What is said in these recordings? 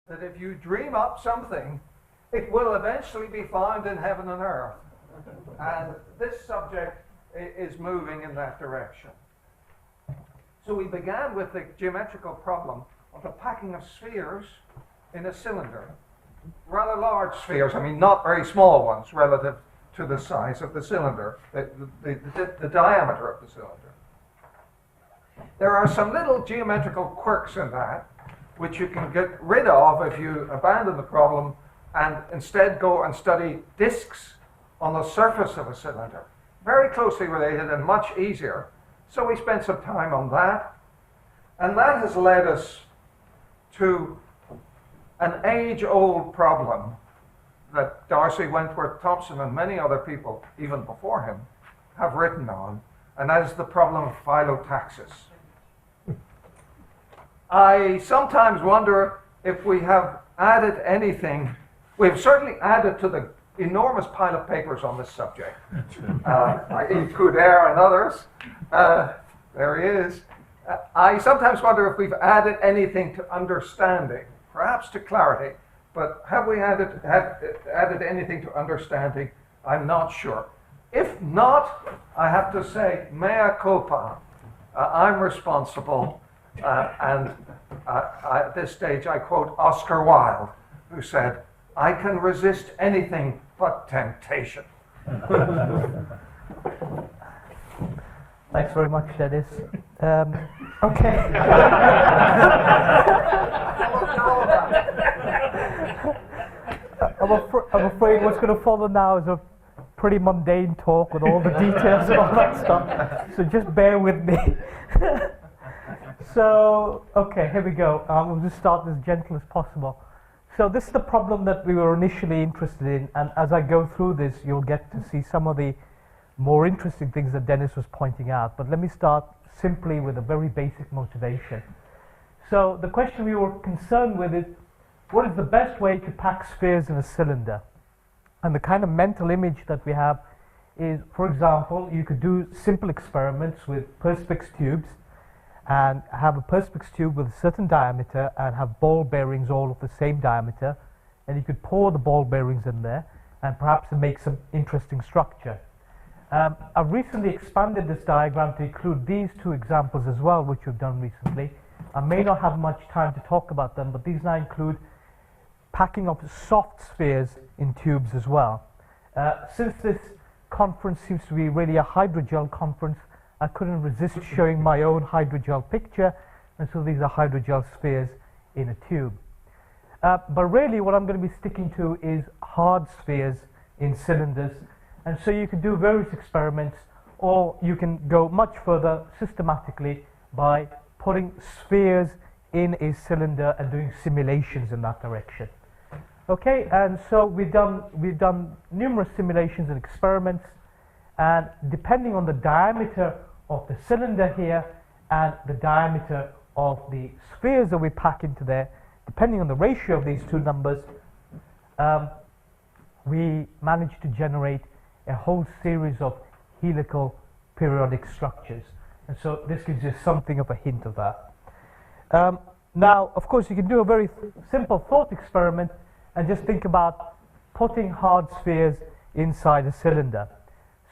that if you dream up something, it will eventually be found in heaven and earth. And this subject is moving in that direction. So we began with the geometrical problem of the packing of spheres in a cylinder. Rather large spheres, I mean not very small ones relative to the size of the cylinder, the diameter of the cylinder. There are some little geometrical quirks in that which you can get rid of if you abandon the problem and instead go and study disks on the surface of a cylinder. Very closely related and much easier. So we spent some time on that, and that has led us to an age-old problem that Darcy, Wentworth, Thompson, and many other people, even before him, have written on, and that is the problem of phyllotaxis. I sometimes wonder if we have added anything. We've certainly added to the enormous pile of papers on this subject. Weaire and others. There he is. I sometimes wonder if we've added anything to understanding, perhaps to clarity, but have we added anything to understanding? I'm not sure. If not, I have to say, mea culpa. I'm responsible. And at this stage, I quote Oscar Wilde, who said, "I can resist anything but temptation." Thanks very much, Denis. Okay. I'm afraid what's going to follow now is a pretty mundane talk with all the details and all that stuff. So just bear with me. So, okay, here we go. We'll just start as gentle as possible. So this is the problem that we were initially interested in, and as I go through this, you'll get to see some of the more interesting things that Denis was pointing out. But let me start simply with a very basic motivation. So the question we were concerned with is, what is the best way to pack spheres in a cylinder? And the kind of mental image that we have is, for example, you could do simple experiments with perspex tubes and have a perspex tube with a certain diameter and have ball bearings all of the same diameter, and you could pour the ball bearings in there and perhaps make some interesting structure. I've recently expanded this diagram to include these two examples as well, which we've done recently. I may not have much time to talk about them, but these now include packing of soft spheres in tubes as well. Since this conference seems to be really a hydrogel conference, I couldn't resist showing my own hydrogel picture, and so these are hydrogel spheres in a tube. But really what I'm going to be sticking to is hard spheres in cylinders, and so you can do various experiments, or you can go much further systematically by putting spheres in a cylinder and doing simulations in that direction. Okay, and so we've done numerous simulations and experiments, and depending on the diameter of the cylinder here and the diameter of the spheres that we pack into there, depending on the ratio of these two numbers, we managed to generate a whole series of helical periodic structures. And so this gives you something of a hint of that. Now, of course, you can do a very simple thought experiment and just think about putting hard spheres inside a cylinder.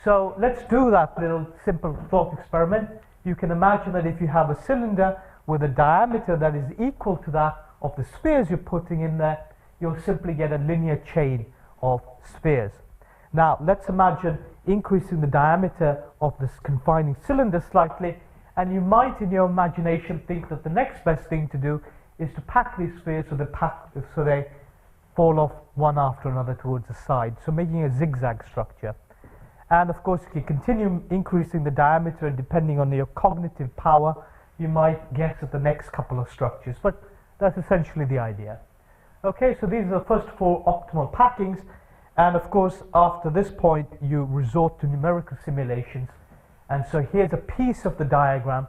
So let's do that little simple thought experiment. You can imagine that if you have a cylinder with a diameter that is equal to that of the spheres you're putting in there, you'll simply get a linear chain of spheres. Now let's imagine increasing the diameter of this confining cylinder slightly, and you might in your imagination think that the next best thing to do is to pack these spheres so they fall off one after another towards the side, so making a zigzag structure. And of course, if you continue increasing the diameter, and depending on your cognitive power, you might guess at the next couple of structures, but that's essentially the idea. Okay, so these are the first four optimal packings, and of course, after this point, you resort to numerical simulations. And so here's a piece of the diagram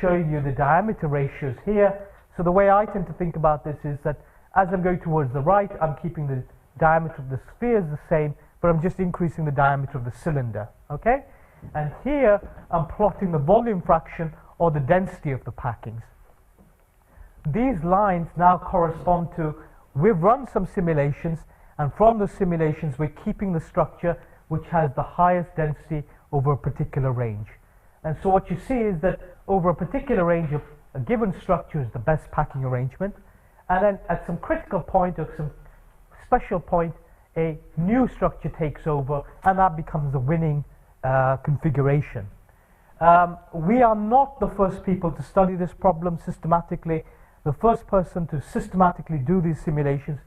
showing you the diameter ratios here. So the way I tend to think about this is that as I'm going towards the right, I'm keeping the diameter of the spheres the same, but I'm just increasing the diameter of the cylinder, okay? And here, I'm plotting the volume fraction or the density of the packings. These lines now correspond to we've run some simulations, and from those simulations we're keeping the structure which has the highest density over a particular range. And so what you see is that over a particular range of a given structure is the best packing arrangement, and then at some critical point or some special point a new structure takes over, and that becomes the winning configuration. We are not the first people to study this problem systematically. The first person to systematically do these simulations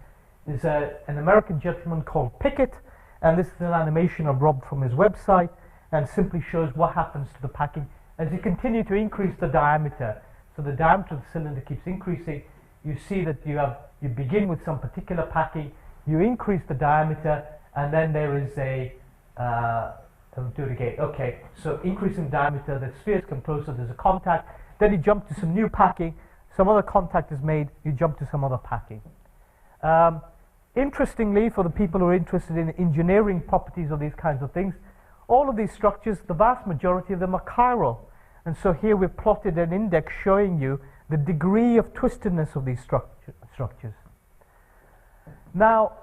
is an American gentleman called Pickett, and this is an animation I've robbed from his website, and simply shows what happens to the packing as you continue to increase the diameter. So the diameter of the cylinder keeps increasing. You see that you begin with some particular packing, you increase the diameter, and then there is a I'll do it again. Okay, so increasing diameter, the spheres come closer, there's a contact, then you jump to some new packing, some other contact is made, you jump to some other packing. Interestingly, for the people who are interested in engineering properties of these kinds of things, all of these structures, the vast majority of them are chiral. And so here we've plotted an index showing you the degree of twistedness of these structures. Now,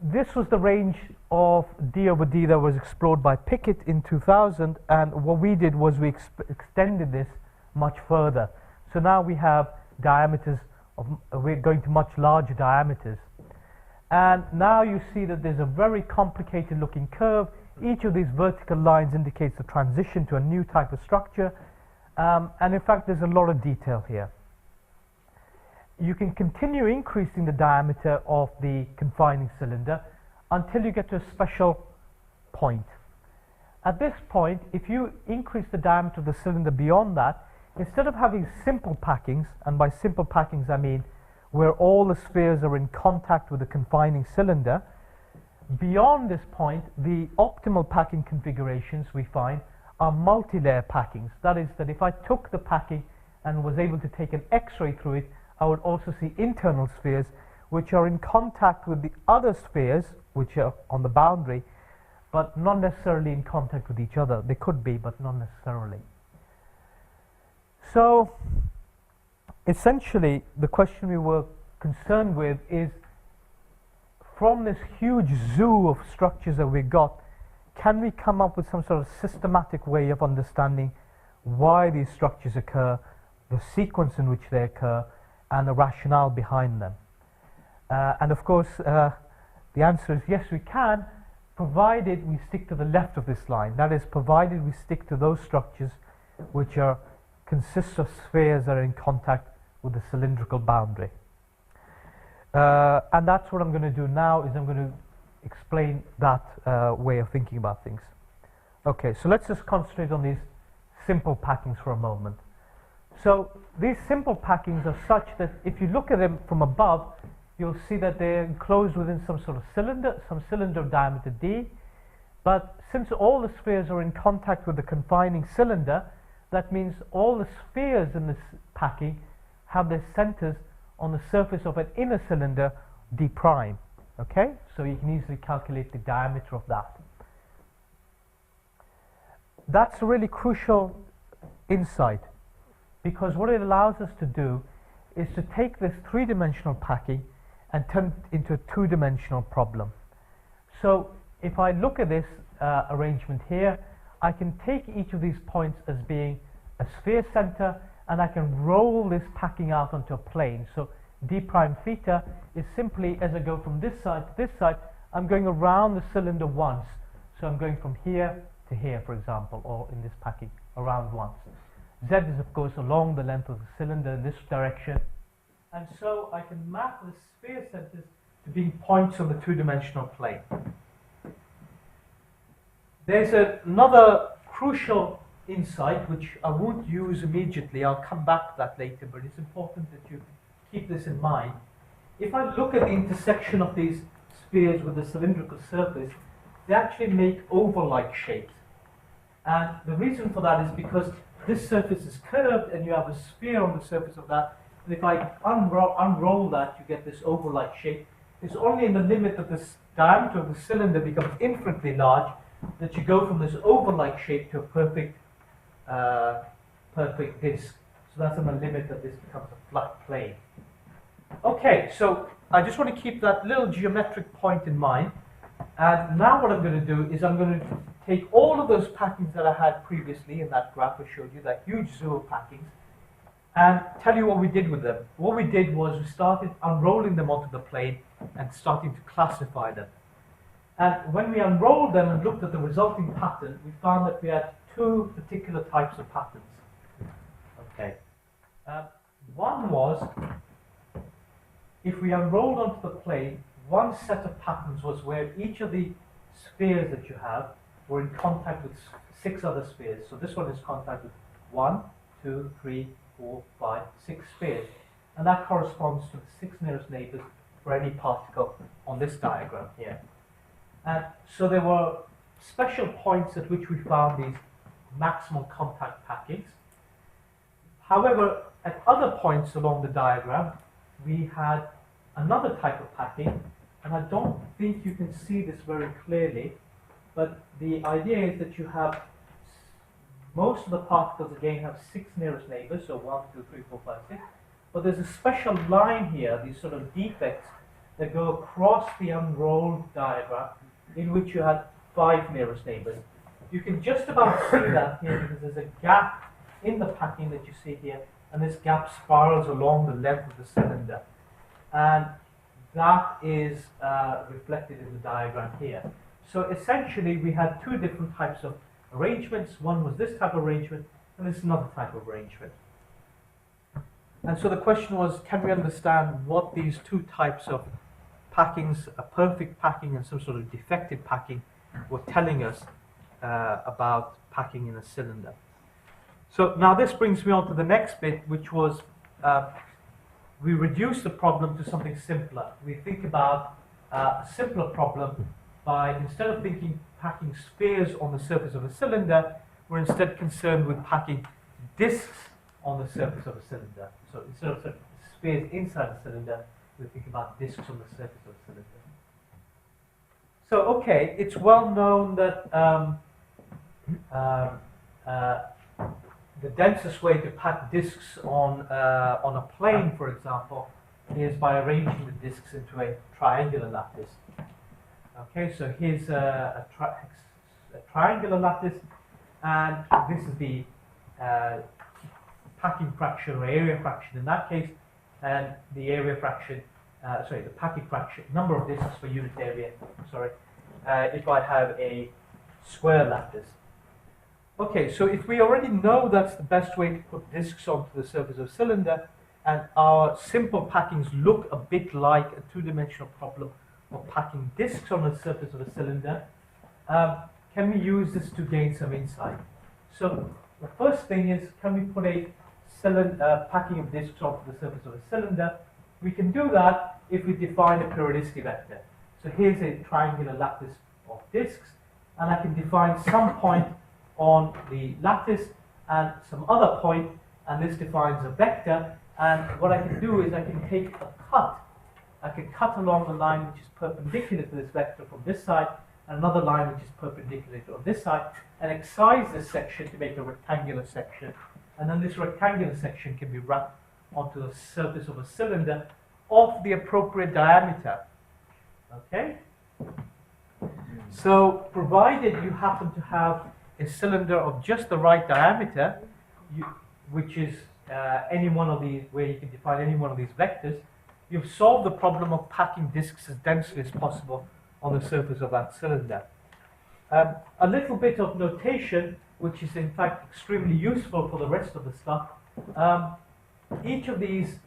this was the range of d over d that was explored by Pickett in 2000, and what we did was we extended this much further. So now we have diameters of, we're going to much larger diameters. And now you see that there's a very complicated looking curve. Each of these vertical lines indicates the transition to a new type of structure, and in fact there's a lot of detail here. You can continue increasing the diameter of the confining cylinder until you get to a special point. At this point, if you increase the diameter of the cylinder beyond that, instead of having simple packings, and by simple packings I mean where all the spheres are in contact with the confining cylinder, beyond this point, the optimal packing configurations we find are multi-layer packings. That is, that if I took the packing and was able to take an X-ray through it, I would also see internal spheres which are in contact with the other spheres which are on the boundary, but not necessarily in contact with each other. They could be, but not necessarily. So essentially the question we were concerned with is, from this huge zoo of structures that we got, can we come up with some sort of systematic way of understanding why these structures occur, the sequence in which they occur, and the rationale behind them? And of course, the answer is yes, we can, provided we stick to the left of this line. That is, provided we stick to those structures which consist of spheres that are in contact with the cylindrical boundary. And that's what I'm going to do now, is I'm going to explain that way of thinking about things. Okay, so let's just concentrate on these simple packings for a moment. So these simple packings are such that if you look at them from above, you'll see that they're enclosed within some sort of cylinder, some cylinder of diameter d. But since all the spheres are in contact with the confining cylinder, that means all the spheres in this packing have their centers on the surface of an inner cylinder, d prime. Okay, so you can easily calculate the diameter of that. That's a really crucial insight, because what it allows us to do is to take this three-dimensional packing and turn it into a two-dimensional problem. So if I look at this arrangement here, I can take each of these points as being a sphere center, and I can roll this packing out onto a plane. So d prime theta is simply, as I go from this side to this side, I'm going around the cylinder once. So I'm going from here to here, for example, or in this packing, around once. Z is, of course, along the length of the cylinder in this direction. And so I can map the sphere centers to being points on the two-dimensional plane. There's another crucial insight which I won't use immediately. I'll come back to that later, but it's important that you keep this in mind. If I look at the intersection of these spheres with the cylindrical surface, they actually make oval-like shapes. And the reason for that is because this surface is curved and you have a sphere on the surface of that. And if I unroll that, you get this oval-like shape. It's only in the limit that this diameter of the cylinder becomes infinitely large that you go from this oval-like shape to a perfect disk. So that's on the limit that this becomes a flat plane. Okay, so I just want to keep that little geometric point in mind. And now what I'm going to do is I'm going to take all of those packings that I had previously in that graph I showed you, that huge zoo of packings, and tell you what we did with them. What we did was we started unrolling them onto the plane and starting to classify them. And when we unrolled them and looked at the resulting pattern, we found that we had two particular types of patterns. Okay. One was, if we unrolled onto the plane, one set of patterns was where each of the spheres that you have were in contact with 6 other spheres. So this one is contact with 1, 2, 3, 4, 5, 6 spheres. And that corresponds to the 6 nearest neighbors for any particle on this diagram here. And so there were special points at which we found these maximal contact packings. However, at other points along the diagram, we had another type of packing, and I don't think you can see this very clearly, but the idea is that you have most of the particles again have 6 nearest neighbors, so 1, 2, 3, 4, 5, 6. But there's a special line here, these sort of defects that go across the unrolled diagram, in which you had 5 nearest neighbors. You can just about see that here because there's a gap in the packing that you see here, and this gap spirals along the length of the cylinder. And that is reflected in the diagram here. So essentially we had 2 different types of arrangements. One was this type of arrangement, and this is another type of arrangement. And so the question was, can we understand what these 2 types of packings, a perfect packing and some sort of defective packing, were telling us about packing in a cylinder? So now this brings me on to the next bit, which was we reduce the problem to something simpler. We think about a simpler problem by, instead of packing spheres on the surface of a cylinder, we're instead concerned with packing disks on the surface of a cylinder. So instead of spheres inside the cylinder, we think about disks on the surface of a cylinder. So, okay, it's well known that the densest way to pack disks on a plane, for example, is by arranging the disks into a triangular lattice. Okay, so here's a triangular lattice, and this is the packing fraction or area fraction in that case, and the area fraction, the packing fraction, number of disks per unit area, if I have a square lattice. Okay, so if we already know that's the best way to put disks onto the surface of a cylinder, and our simple packings look a bit like a 2-dimensional problem of packing disks on the surface of a cylinder, can we use this to gain some insight? So the first thing is, can we put a packing of disks onto the surface of a cylinder? We can do that if we define a periodicity vector. So here's a triangular lattice of disks, and I can define some point on the lattice and some other point, and this defines a vector. And what I can do is I can take a cut. I can cut along a line which is perpendicular to this vector from this side, and another line which is perpendicular on this side, and excise this section to make a rectangular section. And then this rectangular section can be wrapped onto the surface of a cylinder of the appropriate diameter. Okay? So, provided you happen to have a cylinder of just the right diameter, which is any one of these, where you can define any one of these vectors, you've solved the problem of packing disks as densely as possible on the surface of that cylinder. A little bit of notation, which is in fact extremely useful for the rest of the stuff. Each of these,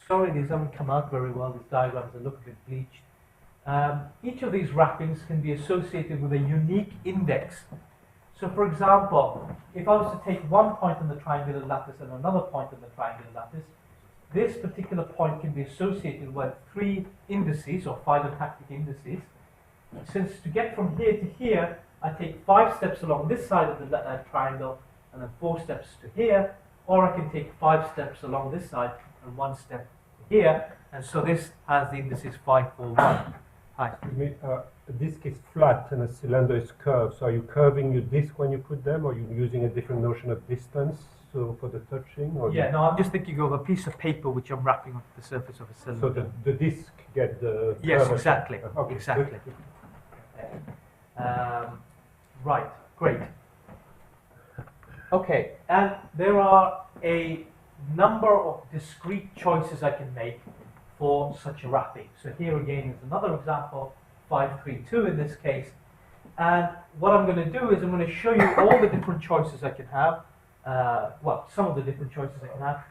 sorry, these haven't come out very well, these diagrams, they look a bit bleached. Each of these wrappings can be associated with a unique index. So for example, if I was to take one point on the triangular lattice and another point on the triangular lattice, this particular point can be associated with 3 indices or phyllotactic indices. Since to get from here to here, I take 5 steps along this side of the triangle and then 4 steps to here, or I can take 5 steps along this side and 1 step here, and so this has the indices 5, 4, 1. Hi. A disk is flat and a cylinder is curved. So are you curving your disk when you put them, or are you using a different notion of distance? so for the touching? Or Yeah, no, I'm just thinking of a piece of paper which I'm wrapping onto the surface of a cylinder. So the disc get the... Yes, curvature. exactly, Okay, exactly. good. Right, great. Okay, and there are a number of discrete choices I can make for such a wrapping. So here again is another example, 532 in this case. And what I'm going to do is I'm going to show you all the different choices I can have. Well, some of the different choices I can have.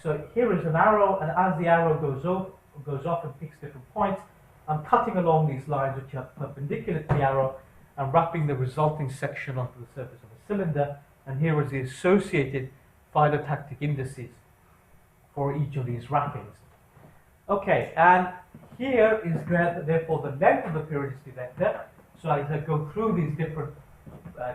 So here is an arrow, and as the arrow goes off and picks different points, I'm cutting along these lines which are perpendicular to the arrow and wrapping the resulting section onto the surface of a cylinder. And here is the associated phylotactic indices for each of these wrappings. Okay, and here is therefore the length of the periodicity vector. So as I go through these different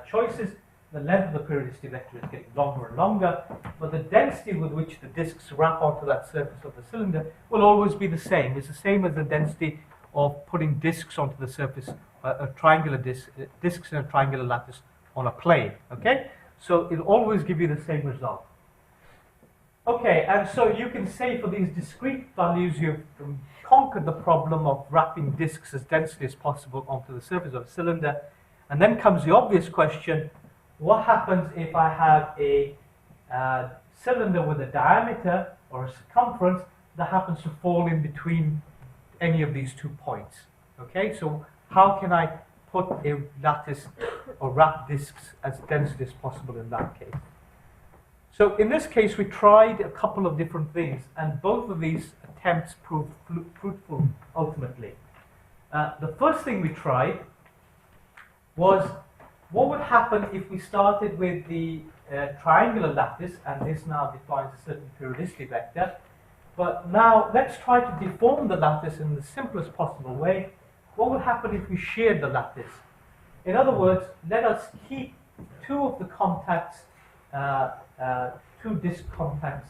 choices, the length of the periodicity vector is getting longer and longer, but the density with which the disks wrap onto that surface of the cylinder will always be the same. It's the same as the density of putting disks onto the surface, a triangular disks in a triangular lattice on a plane. Okay, so it'll always give you the same result. Okay, and so you can say for these discrete values you've conquered the problem of wrapping disks as densely as possible onto the surface of a cylinder. And then comes the obvious question, what happens if I have a cylinder with a diameter or a circumference that happens to fall in between any of these 2 points? Okay, so how can I put a lattice or wrap disks as densely as possible in that case? So in this case, we tried a couple of different things, and both of these attempts proved fruitful ultimately. The first thing we tried was what would happen if we started with the triangular lattice, and this now defines a certain periodicity vector. But now let's try to deform the lattice in the simplest possible way. What would happen if we sheared the lattice? In other words, let us keep two of the contacts, two disk contacts,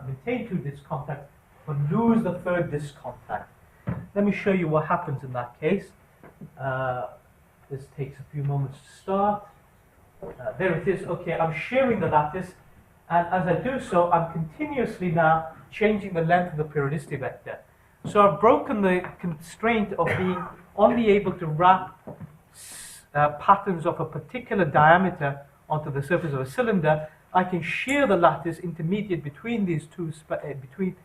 maintain two disk contacts, but lose the third disk contact. Let me show you what happens in that case. This takes a few moments to start. There it is. Okay, I'm shearing the lattice, and as I do so, I'm continuously now changing the length of the periodicity vector. So I've broken the constraint of being only able to wrap patterns of a particular diameter onto the surface of a cylinder. I can shear the lattice intermediate between these between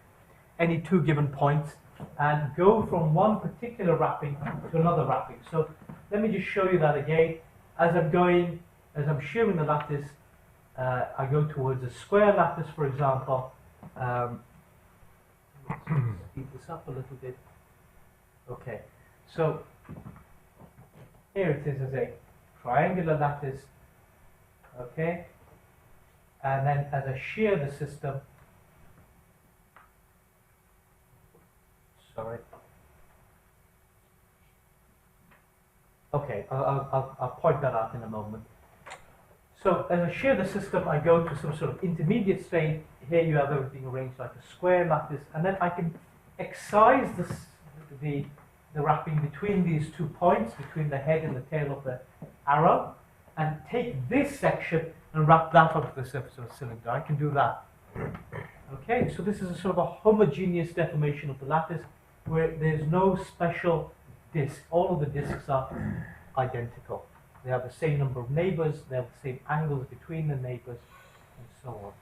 any two given points, and go from one particular wrapping to another wrapping. So let me just show you that again. As I'm shearing the lattice, I go towards a square lattice, for example. Speed this up a little bit. Okay, so here it is as a triangular lattice. Okay, and then as I shear the system, sorry. Okay, I'll point that out in a moment. So as I shear the system, I go to some sort of intermediate state. Here you have everything arranged like a square lattice, and then I can excise the wrapping between these 2 points, between the head and the tail of the arrow, and take this section and wrap that onto the surface of a cylinder. I can do that. Okay, so this is a sort of a homogeneous deformation of the lattice where there's no special disc. All of the discs are identical. They have the same number of neighbors, they have the same angles between the neighbors, and so on.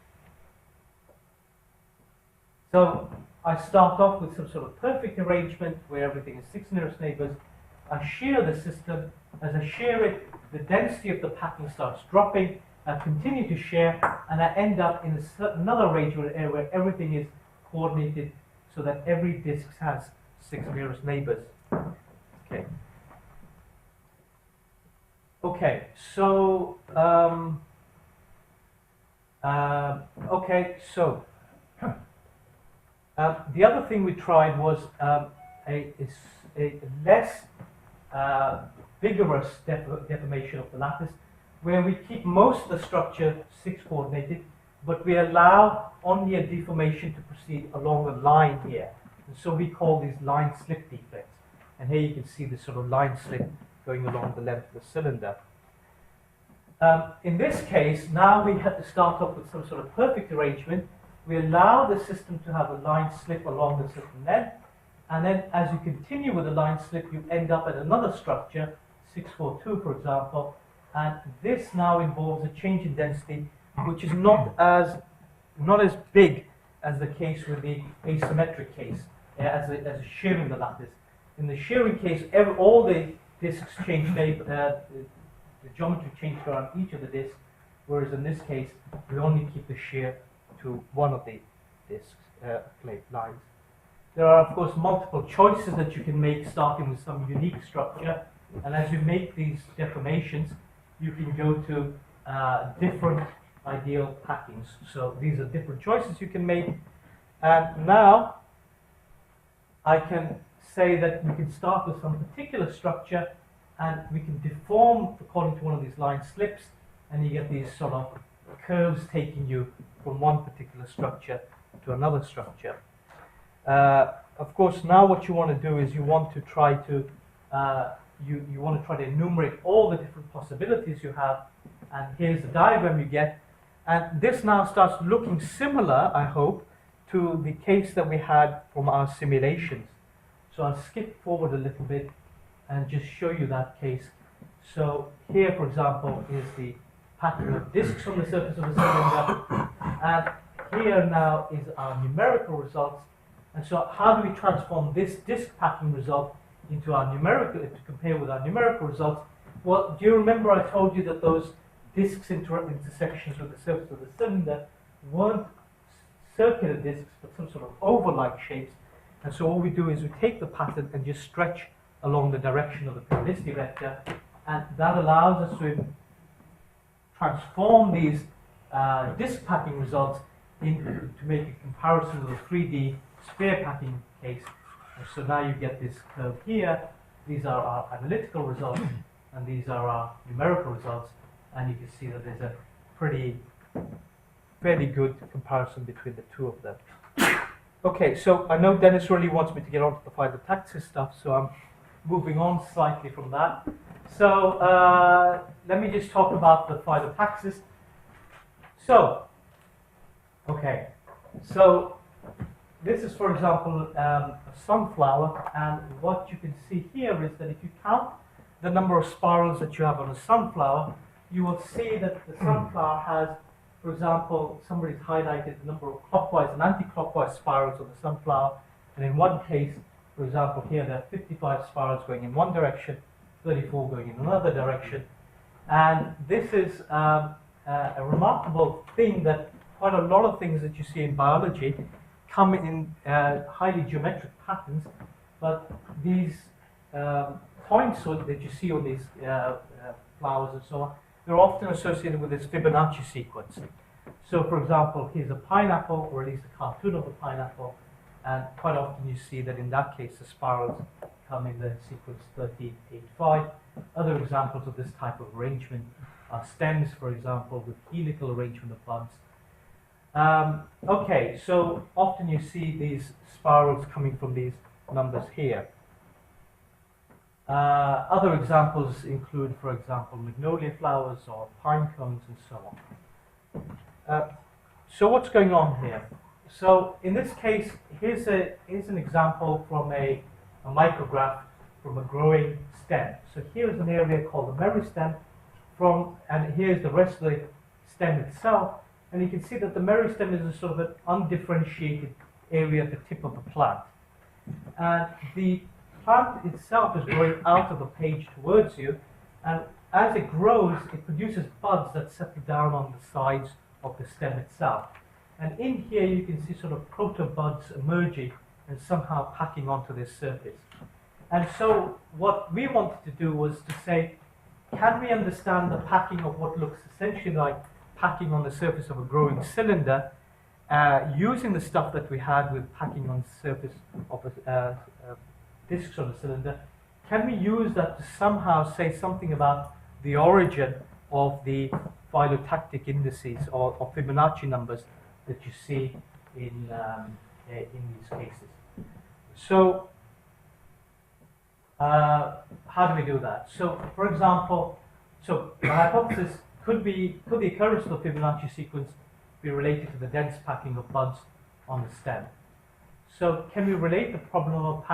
So I start off with some sort of perfect arrangement where everything is 6 nearest neighbors. I shear the system. As I shear it, the density of the pattern starts dropping. I continue to shear, and I end up in another arrangement area where everything is coordinated so that every disk has 6 nearest neighbors. Okay. Okay, so the other thing we tried was a less vigorous deformation of the lattice, where we keep most of the structure 6 coordinated, but we allow only a deformation to proceed along a line here. And so we call these line slip defects. And here you can see this sort of line slip going along the length of the cylinder. In this case, now we have to start off with some sort of perfect arrangement. We allow the system to have a line slip along the certain length, and then as you continue with the line slip, you end up at another structure, 642 for example, and this now involves a change in density which is not as big as the case with the asymmetric case, as a shearing the lattice. In the shearing case, all the discs change shape, the geometry changes around each of the discs, whereas in this case, we only keep the shear to one of the discs, plate lines. There are, of course, multiple choices that you can make, starting with some unique structure, and as you make these deformations, you can go to different ideal packings. So these are different choices you can make, and now I can say that we can start with some particular structure, and we can deform according to one of these line slips, and you get these sort of curves taking you from one particular structure to another structure. Of course, now what you want to do is you want to try to enumerate all the different possibilities you have, and here's the diagram you get, and this now starts looking similar, I hope, to the case that we had from our simulations. So I'll skip forward a little bit and just show you that case. So here, for example, is the pattern of discs on the surface of a cylinder, and here now is our numerical results. And so how do we transform this disc packing result into our numerical, to compare with our numerical results? Well, do you remember I told you that those discs intersections with the surface of the cylinder weren't circular discs, but some sort of oval-like shapes? And so all we do is we take the pattern and just stretch along the direction of the periodicity vector, and that allows us to transform these disc packing results to make a comparison with a 3D sphere packing case. And so now you get this curve here. These are our analytical results, and these are our numerical results, and you can see that there's a fairly good comparison between the two of them. Okay, so I know Denis really wants me to get on to the phyllotaxis stuff, so I'm moving on slightly from that. So let me just talk about the phyllotaxis. So, okay, so this is, for example, a sunflower, and what you can see here is that if you count the number of spirals that you have on a sunflower, you will see that the sunflower has, for example, somebody's highlighted the number of clockwise and anti-clockwise spirals on the sunflower, and in one case, for example, here there are 55 spirals going in one direction, 34 going in another direction, and this is a remarkable thing that quite a lot of things that you see in biology come in highly geometric patterns, but these points that you see on these flowers and so on, they're often associated with this Fibonacci sequence. So, for example, here's a pineapple, or at least a cartoon of a pineapple, and quite often you see that in that case the spirals come in the sequence 1385. Other examples of this type of arrangement are stems, for example, with helical arrangement of buds. Okay, so often you see these spirals coming from these numbers here. Other examples include, for example, magnolia flowers or pine cones and so on. So what's going on here? So in this case, here's an example from a micrograph from a growing stem. So here is an area called the meristem, and here's the rest of the stem itself. And you can see that the meristem is a sort of an undifferentiated area at the tip of the plant. And the plant itself is growing out of the page towards you, and as it grows, it produces buds that settle down on the sides of the stem itself. And in here you can see sort of proto-buds emerging and somehow packing onto this surface. And so what we wanted to do was to say, can we understand the packing of what looks essentially like packing on the surface of a growing cylinder, using the stuff that we had with packing on the surface of a discs on a cylinder? Can we use that to somehow say something about the origin of the phyllotactic indices or Fibonacci numbers that you see in these cases? So how do we do that? So, for example, so the hypothesis could the occurrence of the Fibonacci sequence be related to the dense packing of buds on the stem? So can we relate the problem of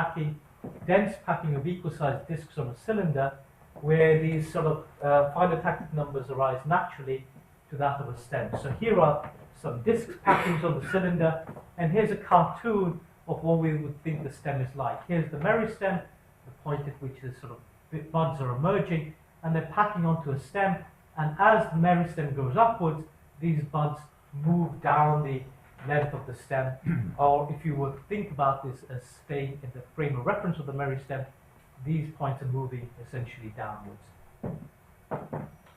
dense packing of equal-sized discs on a cylinder where these sort of phylotactic numbers arise naturally to that of a stem? So here are some disc packings on the cylinder, and here's a cartoon of what we would think the stem is like. Here's the meristem, the point at which the sort of buds are emerging, and they're packing onto a stem, and as the meristem goes upwards, these buds move down the length of the stem, or if you would think about this as staying in the frame of reference of the meristem, these points are moving essentially downwards.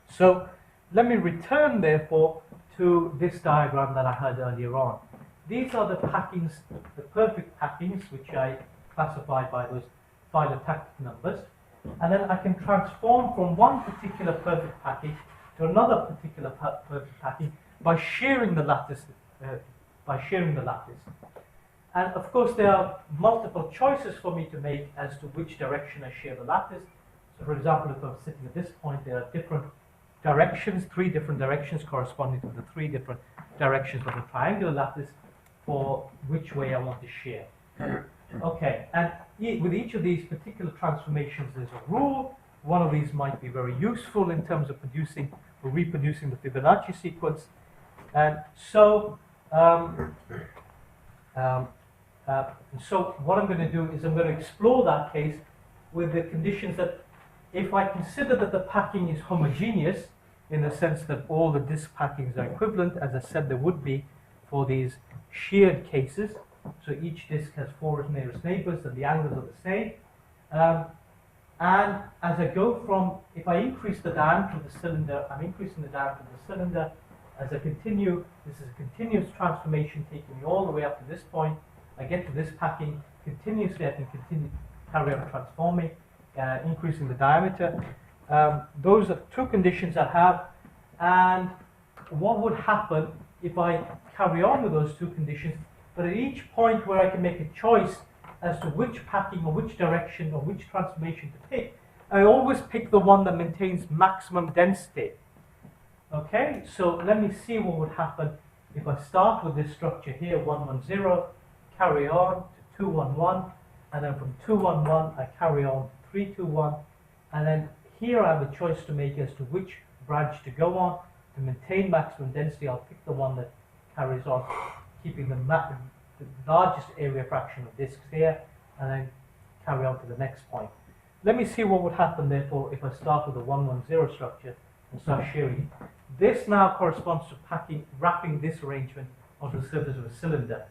So let me return therefore to this diagram that I had earlier on. These are the packings, the perfect packings, which I classified by those phylotactic numbers, and then I can transform from one particular perfect packing to another particular perfect packing by shearing the lattice. And of course there are multiple choices for me to make as to which direction I shear the lattice. So for example, if I'm sitting at this point, there are different directions, 3 different directions corresponding to the 3 different directions of the triangular lattice for which way I want to shear. Okay, and with each of these particular transformations there's a rule. One of these might be very useful in terms of producing or reproducing the Fibonacci sequence. And so what I'm going to do is I'm going to explore that case with the conditions that if I consider that the packing is homogeneous in the sense that all the disk packings are equivalent, as I said there would be for these sheared cases, so each disk has 4 nearest neighbors and the angles are the same, and as I go from, if I increase the diameter of the cylinder, I'm increasing the diameter of the cylinder. As I continue, this is a continuous transformation taking me all the way up to this point. I get to this packing, continuously I can carry on transforming, increasing the diameter. Those are 2 conditions I have, and what would happen if I carry on with those 2 conditions, but at each point where I can make a choice as to which packing or which direction or which transformation to pick, I always pick the one that maintains maximum density. Okay, so let me see what would happen if I start with this structure here, 1, 1, 0, carry on to 2, 1, 1, and then from 2, 1, 1, I carry on to 3, 2, 1, and then here I have a choice to make as to which branch to go on. To maintain maximum density, I'll pick the one that carries on, keeping the largest area fraction of disks here, and then carry on to the next point. Let me see what would happen, therefore, if I start with a 1, 1, 0 structure and start shearing. This now corresponds to wrapping this arrangement onto the surface of a cylinder.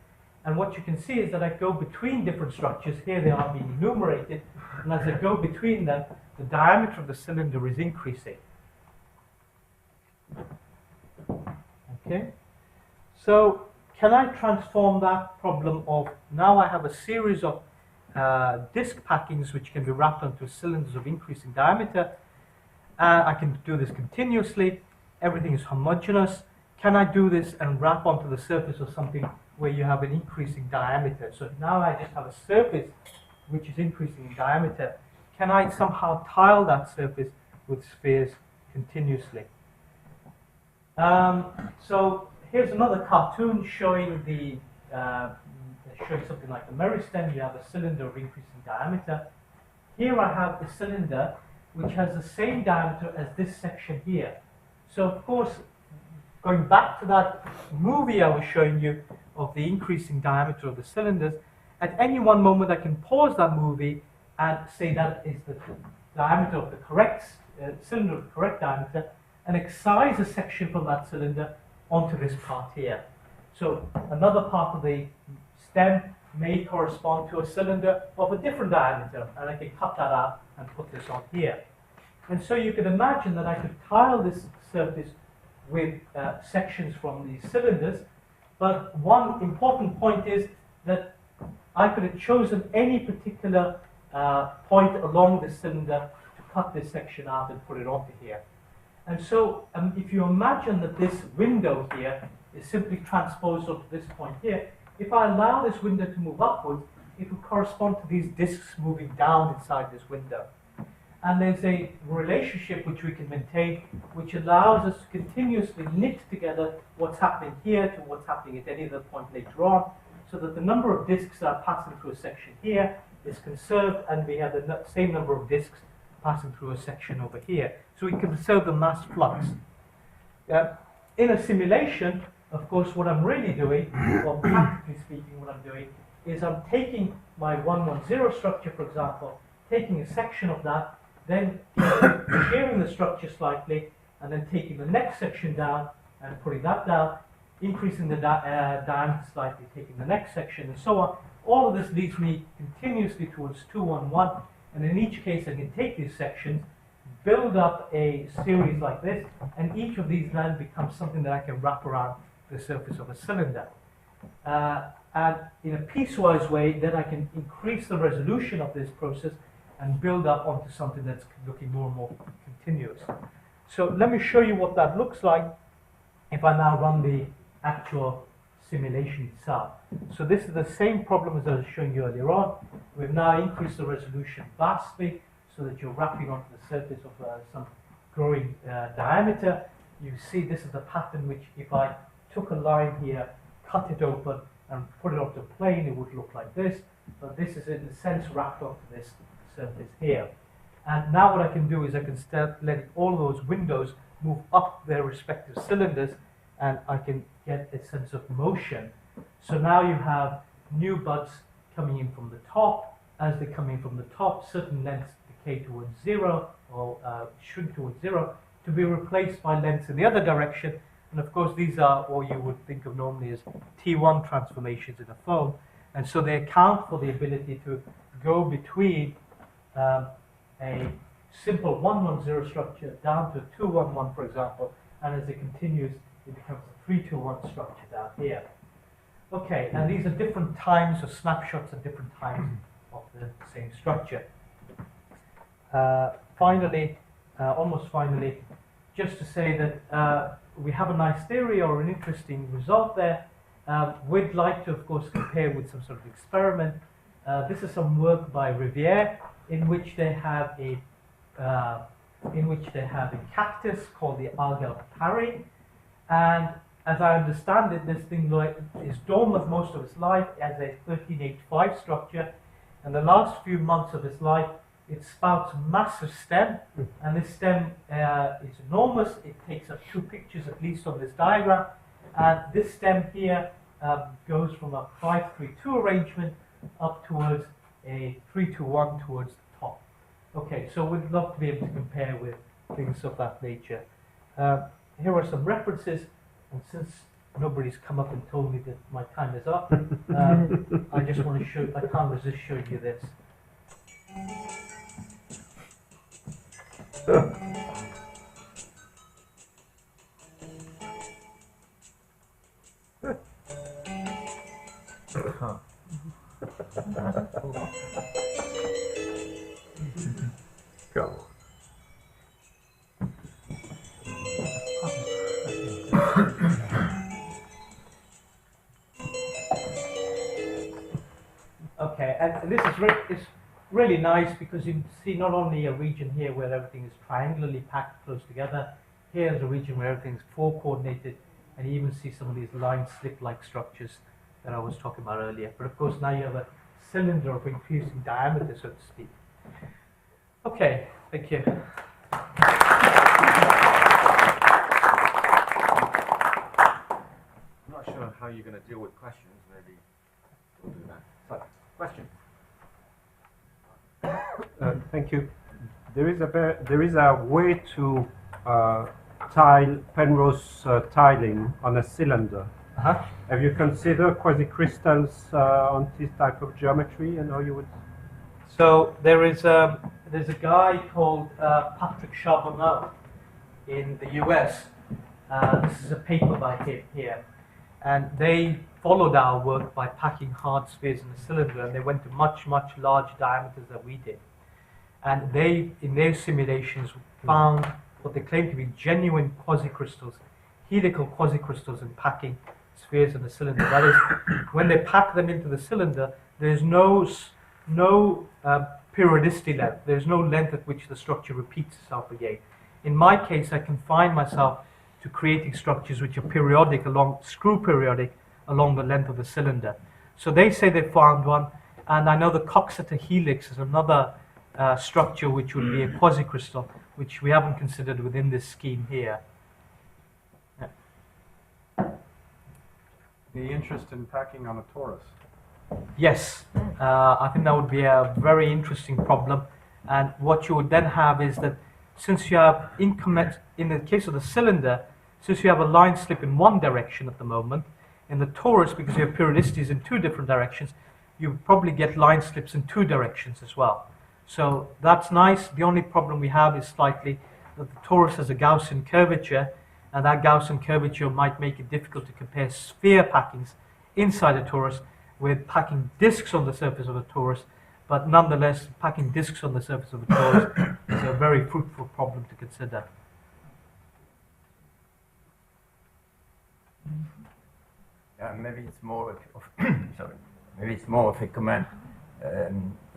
And what you can see is that I go between different structures. Here they are being enumerated, and as I go between them, the diameter of the cylinder is increasing. Okay, so can I transform that problem of now I have a series of disc packings which can be wrapped onto cylinders of increasing diameter. I can do this continuously. Everything is homogeneous. Can I do this and wrap onto the surface of something where you have an increasing diameter? So now I just have a surface which is increasing in diameter. Can I somehow tile that surface with spheres continuously? So here's another cartoon showing showing something like a meristem. You have a cylinder of increasing diameter. Here I have the cylinder which has the same diameter as this section here. So of course, going back to that movie I was showing you of the increasing diameter of the cylinders, at any one moment I can pause that movie and say that is the diameter of the correct cylinder of the correct diameter, and excise a section from that cylinder onto this part here. So another part of the stem may correspond to a cylinder of a different diameter, and I can cut that out and put this on here. And so you can imagine that I could tile this surface with sections from these cylinders, but one important point is that I could have chosen any particular point along the cylinder to cut this section out and put it onto here. And so if you imagine that this window here is simply transposed onto this point here, if I allow this window to move upwards, it will correspond to these discs moving down inside this window. and there's a relationship which we can maintain, which allows us to continuously knit together what's happening here to what's happening at any other point later on, so that the number of disks that are passing through a section here is conserved, and we have the same number of disks passing through a section over here. So we can conserve the mass flux. In a simulation, of course, what I'm really doing, or practically speaking, what I'm doing, is I'm taking my 110 structure, for example, taking a section of that, then shearing the structure slightly, and then taking the next section down and putting that down, increasing the diameter slightly, taking the next section, and so on. All of this leads me continuously towards 211, and in each case I can take these sections, build up a series like this, and each of these then becomes something that I can wrap around the surface of a cylinder. And in a piecewise way, then I can increase the resolution of this process and build up onto something that's looking more and more continuous. So let me show you what that looks like if I now run the actual simulation itself. So this is the same problem as I was showing you earlier on. We've now increased the resolution vastly so that you're wrapping onto the surface of some growing diameter. You see this is the pattern which, if I took a line here, cut it open, and put it onto a plane, it would look like this. But this is in a sense wrapped onto this surface here. And now what I can do is I can start letting all those windows move up their respective cylinders, and I can get a sense of motion. So now you have new buds coming in from the top. As they come in from the top, certain lengths decay towards zero, or shrink towards zero, to be replaced by lengths in the other direction. And of course, these are what you would think of normally as T1 transformations in a foam. And so they account for the ability to go between a simple 110 structure down to 211, for example. And as it continues, it becomes a 321 structure down here. Okay, and these are different times or snapshots at different times of the same structure. Finally, almost finally, just to say that we have a nice theory or an interesting result there. We'd like to, of course, compare with some sort of experiment. This is some work by Weaire, in which they have a cactus called the Algal Parry, and as I understand it, this thing is dormant most of its life as a 1385 structure, and the last few months of its life, it spouts a massive stem, and this stem is enormous. It takes up 2 pictures at least on this diagram, and this stem here goes from a 532 arrangement up towards a 321 towards the top. Okay, so we'd love to be able to compare with things of that nature. Here are some references, and since nobody's come up and told me that my time is up, I just want to show, I can't resist showing you this. Go. Okay, and this is really nice because you see not only a region here where everything is triangularly packed close together, here's a region where everything's 4 coordinated, and you even see some of these line slip-like structures that I was talking about earlier. But of course now you have a cylinder of increasing diameter, so to speak. Okay, thank you. I'm not sure how you're going to deal with questions. Maybe we'll do that. So, question. Thank you. There is a way to tile Penrose tiling on a cylinder. Have you considered quasi-crystals on this type of geometry, and how you would? So there's a guy called Patrick Charbonneau in the US. This is a paper by him here, and they followed our work by packing hard spheres in a cylinder, and they went to much larger diameters than we did. And they, in their simulations, found what they claim to be genuine quasi-crystals, helical quasi-crystals in packing spheres in the cylinder. That is, when they pack them into the cylinder, there's no periodicity length. There's no length at which the structure repeats itself again. In my case, I confine myself to creating structures which are periodic screw periodic along the length of the cylinder. So they say they found one, and I know the Coxeter helix is another structure which would be a quasicrystal, which we haven't considered within this scheme here. The interest in packing on a torus. Yes, I think that would be a very interesting problem. And what you would then have is that since you have in the case of the cylinder, since you have a line slip in one direction at the moment, in the torus, because you have periodicities in two different directions, you probably get line slips in two directions as well. So that's nice. The only problem we have is slightly that the torus has a Gaussian curvature, and that Gaussian curvature might make it difficult to compare sphere packings inside a torus with packing disks on the surface of a torus, but nonetheless, packing disks on the surface of a torus is a very fruitful problem to consider. Maybe it's more of sorry. Maybe it's more of a comment.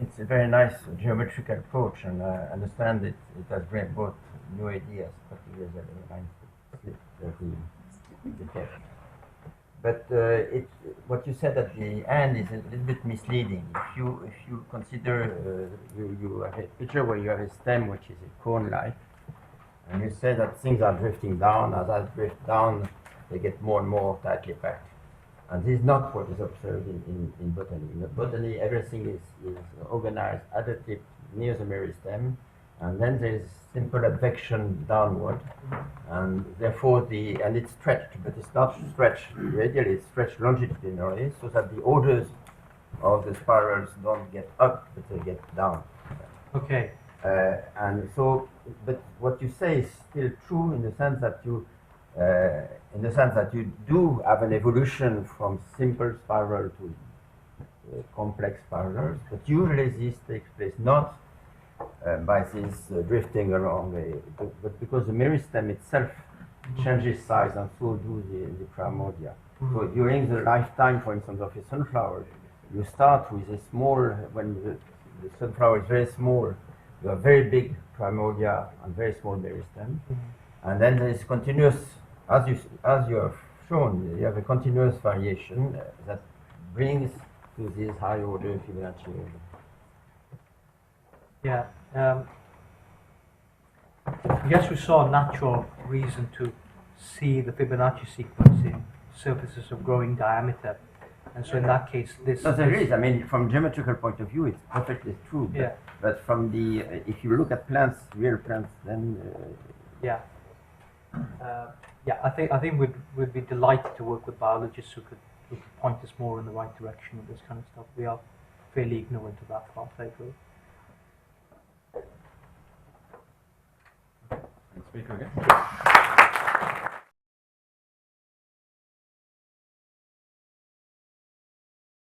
It's a very nice geometrical approach, and I understand it has brought new ideas, particularly the line slip, the depth. But what you said at the end is a little bit misleading. If you consider you have a picture where you have a stem which is a cone-like, and you say that things are drifting down. As I drift down, they get more and more tightly packed. And this is not what is observed in botany. In botany, everything is organized at the tip near the meristem, and then there is simple advection downward, and therefore and it's stretched, but it's not stretched radially, it's stretched longitudinally, so that the orders of the spirals don't get up, but they get down. Okay. And so, but what you say is still true in the sense that you do have an evolution from simple spiral to complex spirals, but usually this takes place not by this drifting along, but because the meristem itself changes size, and so do the primordia. So during the lifetime, for instance, of a sunflower, you start with a small, when the sunflower is very small, you have very big primordia and very small meristem, and then there is continuous, as you have shown, you have a continuous variation that brings to this high order Fibonacci order. Yeah. I guess we saw a natural reason to see the Fibonacci sequence in surfaces of growing diameter. And so in that case, this... No, there is. I mean, from geometrical point of view, it's perfectly true. Yeah. But from the, if you look at plants, real plants, then... Yeah. Yeah, I think we'd be delighted to work with biologists who could point us more in the right direction with this kind of stuff. We are fairly ignorant of that part, I agree. Speaker again.